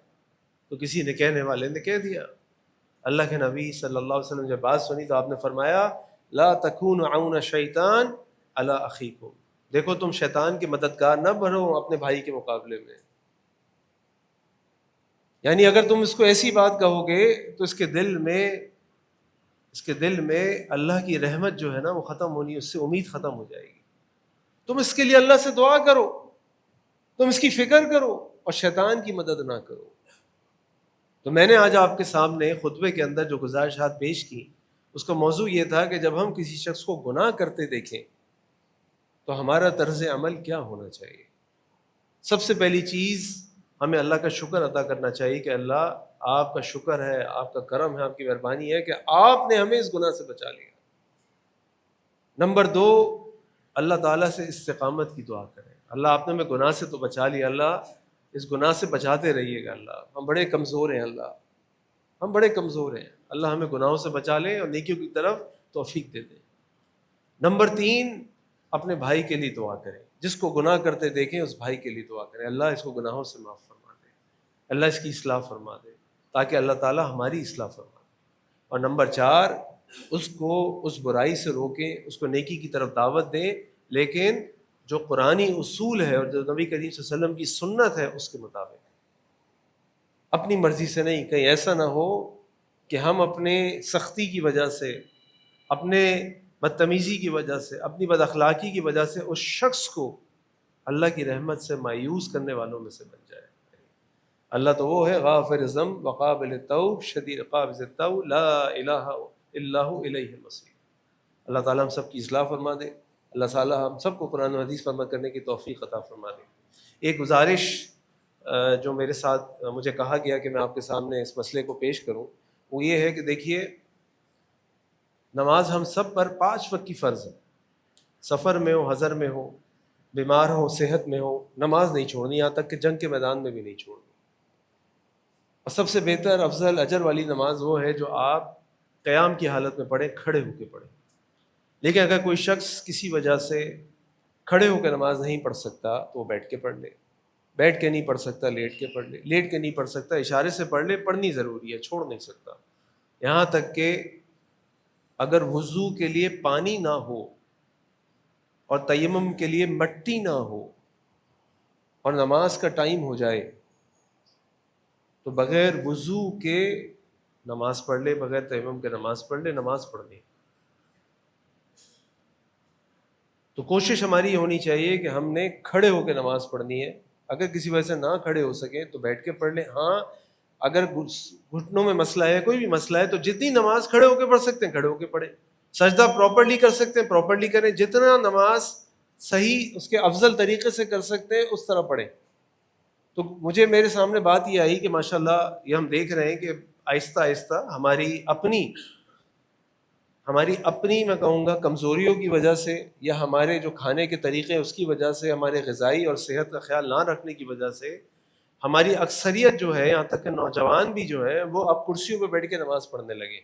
تو کسی نے کہنے والے نے کہہ دیا، اللہ کے نبی صلی اللہ علیہ وسلم جب بات سنی تو آپ نے فرمایا لا تکون عون شیطان علی اخیکم، دیکھو تم شیطان کے مددگار نہ بنو اپنے بھائی کے مقابلے میں۔ یعنی اگر تم اس کو ایسی بات کہو گے تو اس کے دل میں اللہ کی رحمت جو ہے نا وہ ختم ہونی، اس سے امید ختم ہو جائے گی۔ تم اس کے لیے اللہ سے دعا کرو، تم اس کی فکر کرو اور شیطان کی مدد نہ کرو۔ تو میں نے آج آپ کے سامنے خطبے کے اندر جو گزارشات پیش کی اس کا موضوع یہ تھا کہ جب ہم کسی شخص کو گناہ کرتے دیکھیں تو ہمارا طرز عمل کیا ہونا چاہیے۔ سب سے پہلی چیز ہمیں اللہ کا شکر ادا کرنا چاہیے کہ اللہ آپ کا شکر ہے، آپ کا کرم ہے، آپ کی مہربانی ہے کہ آپ نے ہمیں اس گناہ سے بچا لیا۔ نمبر دو، اللہ تعالیٰ سے استقامت کی دعا کریں، اللہ آپ نے ہمیں گناہ سے تو بچا لیا، اللہ اس گناہ سے بچاتے رہیے گا، اللہ ہم بڑے کمزور ہیں، اللہ ہم بڑے کمزور ہیں، اللہ ہمیں گناہوں سے بچا لیں اور نیکیوں کی طرف توفیق دے دیں۔ نمبر تین، اپنے بھائی کے لیے دعا کریں، جس کو گناہ کرتے دیکھیں اس بھائی کے لیے دعا کریں، اللہ اس کو گناہوں سے معاف فرما دے، اللہ اس کی اصلاح فرما دے، تاکہ اللہ تعالیٰ ہماری اصلاح فرما دے۔ اور نمبر چار، اس کو اس برائی سے روکیں، اس کو نیکی کی طرف دعوت دیں، لیکن جو قرآنی اصول ہے اور جو نبی کریم صلی اللہ علیہ وسلم کی سنت ہے اس کے مطابق، اپنی مرضی سے نہیں۔ کہیں ایسا نہ ہو کہ ہم اپنے سختی کی وجہ سے، اپنے بدتمیزی کی وجہ سے، اپنی بد اخلاقی کی وجہ سے اس شخص کو اللہ کی رحمت سے مایوس کرنے والوں میں سے بن جائے۔ اللہ تو وہ ہے غافر ذنب وقابل التوب شدید العقاب ذی الطول لا الہ الا هو الیہ المصیر۔ اللہ تعالیٰ ہم سب کی اصلاح فرما دے، اللہ تعالیٰ ہم سب کو قرآن و حدیث پر عمل کرنے کی توفیق عطا فرما دے۔ ایک گزارش جو میرے ساتھ مجھے کہا گیا کہ میں آپ کے سامنے اس مسئلے کو پیش کروں، وہ یہ ہے کہ دیکھیے، نماز ہم سب پر 5 وقت کی فرض ہے، سفر میں ہو، حضر میں ہو، بیمار ہو، صحت میں ہو، نماز نہیں چھوڑنی، یہاں تک کہ جنگ کے میدان میں بھی نہیں چھوڑنی۔ اور سب سے بہتر، افضل، اجر والی نماز وہ ہے جو آپ قیام کی حالت میں پڑھیں، کھڑے ہو کے پڑھیں۔ لیکن اگر کوئی شخص کسی وجہ سے کھڑے ہو کے نماز نہیں پڑھ سکتا تو وہ بیٹھ کے پڑھ لے، بیٹھ کے نہیں پڑھ سکتا لیٹ کے پڑھ لے، لیٹ کے نہیں پڑھ سکتا اشارے سے پڑھ لے، پڑھنی ضروری ہے، چھوڑ نہیں سکتا۔ یہاں تک کہ اگر وضو کے لیے پانی نہ ہو اور تیمم کے لیے مٹی نہ ہو اور نماز کا ٹائم ہو جائے تو بغیر وضو کے نماز پڑھ لے، بغیر تیمم کے نماز پڑھ لے، نماز پڑھنی۔ تو کوشش ہماری ہونی چاہیے کہ ہم نے کھڑے ہو کے نماز پڑھنی ہے، اگر کسی وجہ سے نہ کھڑے ہو سکیں تو بیٹھ کے پڑھ لیں۔ ہاں اگر گھٹنوں میں مسئلہ ہے، کوئی بھی مسئلہ ہے، تو جتنی نماز کھڑے ہو کے پڑھ سکتے ہیں کھڑے ہو کے پڑھیں، سجدہ پراپرلی کر سکتے ہیں پراپرلی کریں، جتنا نماز صحیح اس کے افضل طریقے سے کر سکتے ہیں اس طرح پڑھیں۔ تو مجھے میرے سامنے بات یہ آئی کہ ماشاءاللہ یہ ہم دیکھ رہے ہیں کہ آہستہ آہستہ ہماری اپنی میں کہوں گا کمزوریوں کی وجہ سے، یا ہمارے جو کھانے کے طریقے ہیں اس کی وجہ سے، ہمارے غذائی اور صحت کا خیال نہ رکھنے کی وجہ سے، ہماری اکثریت جو ہے، یہاں تک کہ نوجوان بھی جو ہیں، وہ اب کرسیوں پہ بیٹھ کے نماز پڑھنے لگے۔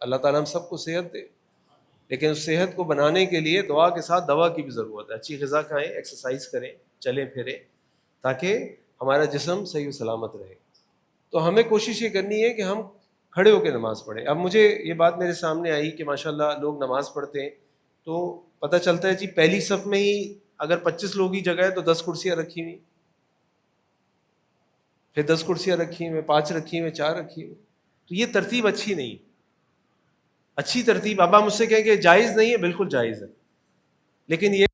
اللہ تعالیٰ ہم سب کو صحت دے، لیکن اس صحت کو بنانے کے لیے دعا کے ساتھ دوا کی بھی ضرورت ہے۔ اچھی غذا کھائیں، ایکسرسائز کریں، چلیں پھریں، تاکہ ہمارا جسم صحیح و سلامت رہے۔ تو ہمیں کوشش یہ کرنی ہے کہ ہم کھڑے ہو کے نماز پڑھیں. اب مجھے یہ بات میرے سامنے آئی کہ ماشاءاللہ لوگ نماز پڑھتے ہیں تو پتہ چلتا ہے جی پہلی صف میں ہی اگر 25 لوگ ہی جگہ ہے تو 10 کرسیاں رکھی ہوئی, پھر 10 کرسیاں رکھی ہوئی, 5 رکھی ہوئی, 4 رکھی ہوئی. تو یہ ترتیب اچھی نہیں. اچھی ترتیب اب آپ مجھ سے کہیں کہ جائز نہیں ہے, بالکل جائز ہے, لیکن یہ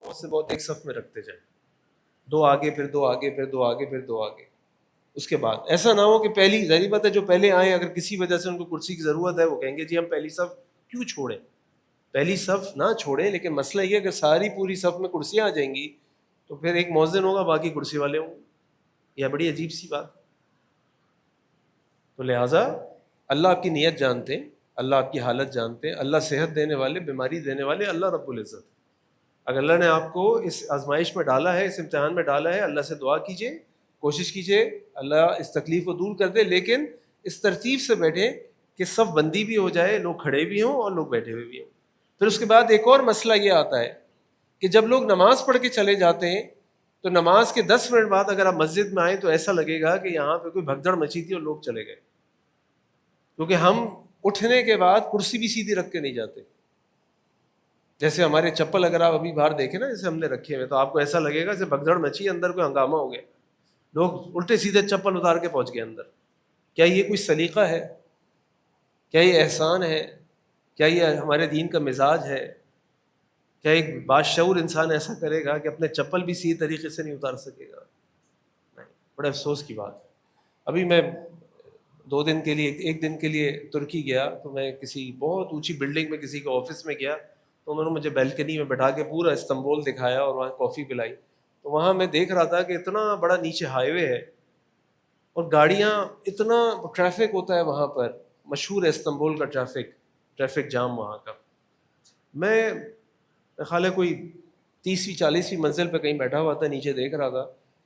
بہت سے بہت ایک صف میں رکھتے جائیں, 2 آگے پھر 2 آگے پھر 2 آگے پھر 2 آگے. اس کے بعد ایسا نہ ہو کہ پہلی, ظاہری بات ہے جو پہلے آئیں اگر کسی وجہ سے ان کو کرسی کی ضرورت ہے وہ کہیں گے جی ہم پہلی صف کیوں چھوڑیں. پہلی صف نہ چھوڑیں, لیکن مسئلہ یہ ہے کہ ساری پوری صف میں کرسیاں آ جائیں گی تو پھر ایک مؤذن ہوگا باقی کرسی والے ہوں. یہ بڑی عجیب سی بات. تو لہٰذا اللہ آپ کی نیت جانتے ہیں, اللہ آپ کی حالت جانتے ہیں, اللہ صحت دینے والے, بیماری دینے والے اللہ رب العزت. اگر اللہ نے آپ کو اس آزمائش میں ڈالا ہے, اس امتحان میں ڈالا ہے, اللہ سے دعا کیجیے, کوشش کیجیے اللہ اس تکلیف کو دور کر دے, لیکن اس ترتیب سے بیٹھیں کہ سب بندی بھی ہو جائے, لوگ کھڑے بھی ہوں اور لوگ بیٹھے ہوئے بھی ہوں. پھر اس کے بعد ایک اور مسئلہ یہ آتا ہے کہ جب لوگ نماز پڑھ کے چلے جاتے ہیں تو نماز کے 10 منٹ بعد اگر آپ مسجد میں آئیں تو ایسا لگے گا کہ یہاں پہ کوئی بھگدڑ مچی تھی اور لوگ چلے گئے, کیونکہ ہم اٹھنے کے بعد کرسی بھی سیدھی رکھ کے نہیں جاتے. جیسے ہمارے چپل اگر آپ ابھی باہر دیکھیں نا جیسے ہم نے رکھے ہوئے, تو آپ کو ایسا لگے گا جیسے بھگدڑ مچی, اندر کوئی ہنگامہ ہو گیا, لوگ الٹے سیدھے چپل اتار کے پہنچ گئے اندر. کیا یہ کوئی سلیقہ ہے؟ کیا یہ احسان ہے؟ کیا یہ ہمارے دین کا مزاج ہے؟ کیا ایک باشعور انسان ایسا کرے گا کہ اپنے چپل بھی صحیح طریقے سے نہیں اتار سکے گا؟ نہیں. بڑے افسوس کی بات ہے. ابھی میں 2 دن کے لیے, 1 دن کے لیے ترکی گیا, تو میں کسی بہت اونچی بلڈنگ میں کسی کے آفس میں گیا, تو انہوں نے مجھے بیلکنی میں بٹھا کے پورا استنبول دکھایا اور وہاں کافی پلائی. تو وہاں میں دیکھ رہا تھا کہ اتنا بڑا نیچے ہائی وے ہے اور گاڑیاں, اتنا ٹریفک ہوتا ہے وہاں پر, مشہور ہے استنبول کا ٹریفک جام وہاں کا. میں خیال ہے کوئی 30ویں 40ویں منزل پہ کہیں بیٹھا ہوا تھا, نیچے دیکھ رہا تھا.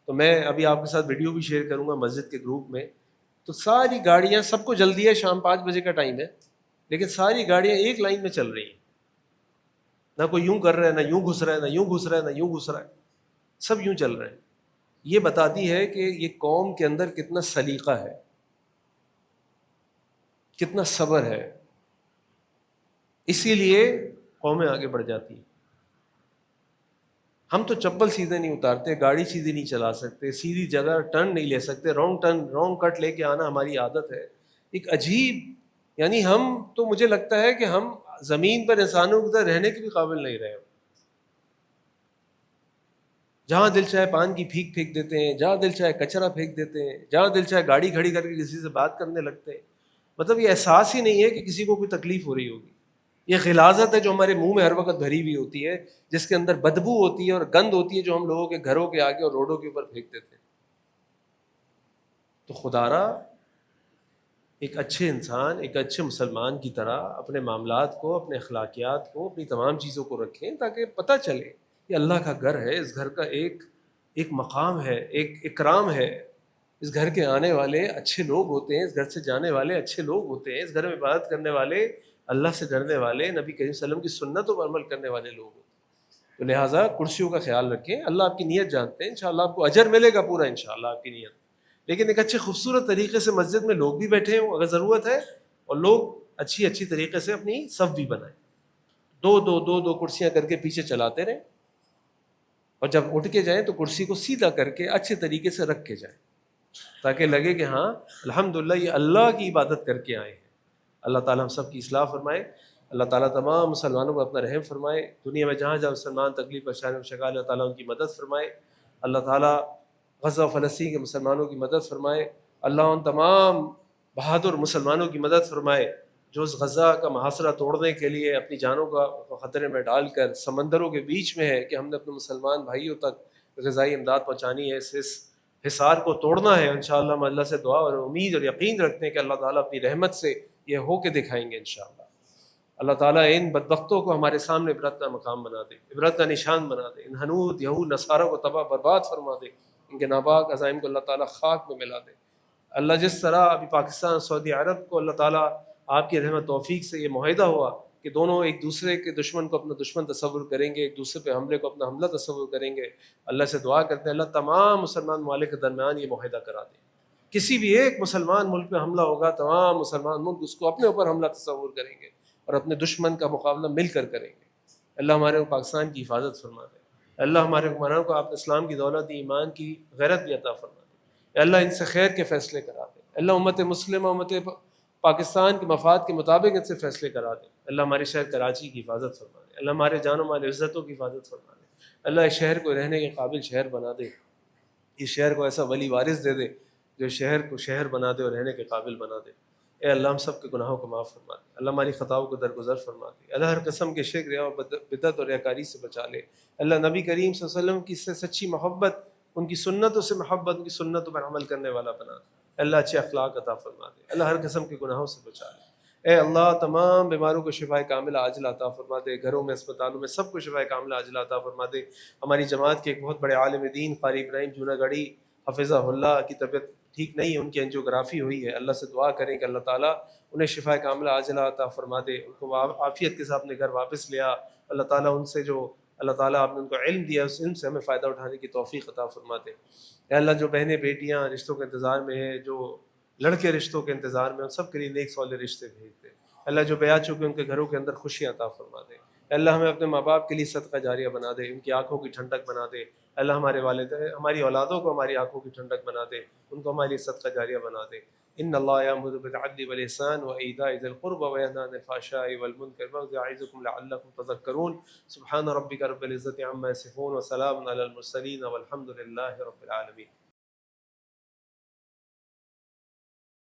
تو میں ابھی آپ کے ساتھ ویڈیو بھی شیئر کروں گا مسجد کے گروپ میں. تو ساری گاڑیاں, سب کو جلدی ہے, شام 5 بجے کا ٹائم ہے, لیکن ساری گاڑیاں ایک لائن میں چل رہی ہیں. نہ کوئی یوں کر رہا ہے, نہ یوں گھس رہا ہے, نہ یوں گھس رہا ہے, نہ یوں گھس رہا ہے, سب یوں چل رہے ہیں. یہ بتاتی ہے کہ یہ قوم کے اندر کتنا سلیقہ ہے, کتنا صبر ہے. اسی لیے قومیں آگے بڑھ جاتی ہیں. ہم تو چپل سیدھے نہیں اتارتے, گاڑی سیدھی نہیں چلا سکتے, سیدھی جگہ ٹرن نہیں لے سکتے, رانگ کٹ لے کے آنا ہماری عادت ہے. ایک عجیب, یعنی ہم تو, مجھے لگتا ہے کہ ہم زمین پر انسانوں کی طرح رہنے کے بھی قابل نہیں رہے. جہاں دل چاہے پان کی پھینک پھینک دیتے ہیں, جہاں دل چاہے کچرا پھینک دیتے ہیں, جہاں دل چاہے گاڑی کھڑی کر کے کسی سے بات کرنے لگتے ہیں. مطلب یہ احساس ہی نہیں ہے کہ کسی کو کوئی تکلیف ہو رہی ہوگی. یہ غلاظت ہے جو ہمارے منہ میں ہر وقت بھری ہوئی ہوتی ہے, جس کے اندر بدبو ہوتی ہے اور گند ہوتی ہے, جو ہم لوگوں کے گھروں کے آگے اور روڈوں کے اوپر پھینک دیتے ہیں. تو خدارا ایک اچھے انسان, ایک اچھے مسلمان کی طرح اپنے معاملات کو, اپنے اخلاقیات کو, اپنی تمام چیزوں کو رکھیں, تاکہ پتہ چلے یہ اللہ کا گھر ہے, اس گھر کا ایک مقام ہے, ایک اکرام ہے. اس گھر کے آنے والے اچھے لوگ ہوتے ہیں, اس گھر سے جانے والے اچھے لوگ ہوتے ہیں, اس گھر میں عبادت کرنے والے, اللہ سے ڈرنے والے, نبی کریم صلی اللہ علیہ وسلم کی سنتوں پر عمل کرنے والے لوگ ہوتے ہیں. تو لہٰذا کرسیوں کا خیال رکھیں. اللہ آپ کی نیت جانتے ہیں, انشاءاللہ آپ کو اجر ملے گا پورا, انشاءاللہ آپ کی نیت. لیکن ایک اچھے خوبصورت طریقے سے مسجد میں لوگ بھی بیٹھے ہوں اگر ضرورت ہے, اور لوگ اچھی طریقے سے اپنی صف بھی بنائیں. 2 کرسیاں کر کے پیچھے چلاتے رہیں, اور جب اٹھ کے جائیں تو کرسی کو سیدھا کر کے اچھے طریقے سے رکھ کے جائیں, تاکہ لگے کہ ہاں الحمدللہ یہ اللہ کی عبادت کر کے آئے ہیں. اللہ تعالیٰ ہم سب کی اصلاح فرمائے. اللہ تعالیٰ تمام مسلمانوں کو اپنا رحم فرمائے. دنیا میں جہاں جہاں مسلمان تکلیف پریشانی میں شکار, اللہ تعالیٰ ان کی مدد فرمائے. اللہ تعالیٰ غزہ و فلسطین کے مسلمانوں کی مدد فرمائے. اللہ ان تمام بہادر مسلمانوں کی مدد فرمائے جو اس غزہ کا محاصرہ توڑنے کے لیے اپنی جانوں کا خطرے میں ڈال کر سمندروں کے بیچ میں ہے کہ ہم نے اپنے مسلمان بھائیوں تک غذائی امداد پہنچانی ہے, اس حصار کو توڑنا ہے. انشاءاللہ ہم اللہ سے دعا اور امید اور یقین رکھتے ہیں کہ اللہ تعالیٰ اپنی رحمت سے یہ ہو کے دکھائیں گے انشاءاللہ. اللہ تعالیٰ ان بدبختوں کو ہمارے سامنے عبرت کا مقام بنا دے, عبرت کا نشان بنا دے. ان حنود یہود نصارہ کو تباہ برباد فرما دے. ان کے ناپاک عزائم کو اللہ تعالیٰ خاک میں ملا دے. اللہ جس طرح ابھی پاکستان سعودی عرب کو اللہ تعالیٰ آپ کی رحمت توفیق سے یہ معاہدہ ہوا کہ کہ دونوں ایک دوسرے کے دشمن کو اپنا دشمن تصور کریں گے، ایک دوسرے پہ حملے کو اپنا حملہ تصور کریں گے۔ اللہ سے دعا کرتے ہیں اللہ تمام مسلمان ممالک کے درمیان یہ معاہدہ کرا دے، کسی بھی ایک مسلمان ملک پہ حملہ ہوگا تمام مسلمان ملک اس کو اپنے اوپر حملہ تصور کریں گے اور اپنے دشمن کا مقابلہ مل کر کریں گے۔ اللہ ہمارے پاکستان کی حفاظت فرما دے، اللہ ہمارے حکمرانوں کو آپ اسلام کی دولت ایمان کی غیرت بھی عطا فرما دے، اللہ ان سے خیر کے فیصلے کرا دے، اللہ امت مسلمہ امت پاکستان کے مفاد کے مطابق ان سے فیصلے کرا دے، اللہ ہمارے شہر کراچی کی حفاظت فرما دے، اللہ ہمارے جان و مال عزتوں کی حفاظت فرما دے، اللہ اس شہر کو رہنے کے قابل شہر بنا دے، اس شہر کو ایسا ولی وارث دے دے جو شہر کو شہر بنا دے اور رہنے کے قابل بنا دے۔ اے اللہ ہم سب کے گناہوں کو معاف فرما دے، اللہ ہماری خطاؤں کو درگزر فرما دے، اللہ ہر قسم کے شرک ریا و بدعت اور ریاکاری سے بچا لے، اللہ نبی کریم صلی اللہ علیہ وسلم کی سے سچی محبت، ان کی سنتوں سے محبت، ان کی سنتوں پر عمل کرنے والا بنا دے، اللہ اچھے اخلاق عطا فرما دے، اللہ ہر قسم کے گناہوں سے بچا لے۔ اے اللہ تمام بیماروں کو شفائے کاملہ عاجلہ عطا فرما دے، گھروں میں اسپتالوں میں سب کو شفائے کاملہ عاجلہ عطا فرما دے۔ ہماری جماعت کے ایک بہت بڑے عالم دین قاری ابراہیم جونا گڑھی حفظہ اللہ کی طبیعت ٹھیک نہیں ہے، ان کی انجیوگرافی ہوئی ہے، اللہ سے دعا کریں کہ اللہ تعالیٰ انہیں شفائے کاملہ عاجلہ عطا فرما دے، ان کو عافیت کے ساتھ اپنے گھر واپس لیا۔ اللہ تعالیٰ ان سے جو اللہ تعالیٰ آپ نے ان کو علم دیا اس علم سے ہمیں فائدہ اٹھانے کی توفیق عطا فرما دے۔ اے اللہ جو بہنیں بیٹیاں رشتوں کے انتظار میں ہیں، جو لڑکے رشتوں کے انتظار میں، ان سب کے لیے نیک صالح رشتے بھیج دے۔ اللہ جو بیعت چکے ان کے گھروں کے اندر خوشیاں عطا فرما دے۔ اللہ ہمیں اپنے ماں باپ کے لیے صدقہ جاریہ بنا دے، ان کی آنکھوں کی ٹھنڈک بنا دے۔ اللہ ہمارے والدین ہماری اولادوں کو ہماری آنکھوں کی ٹھنڈک بنا دے، ان کو ہمارے لیے صدقہ جاریہ بنا دے۔ ان اللہ یامر بالعدل والاحسان وایتاء ذی القربى وینہی عن الفحشاء والمنکر والبغی یعظکم لعلکم تذکرون۔ سبحان ربک رب العزۃ عما یصفون وسلام علی المرسلین والحمد للہ رب العالمین۔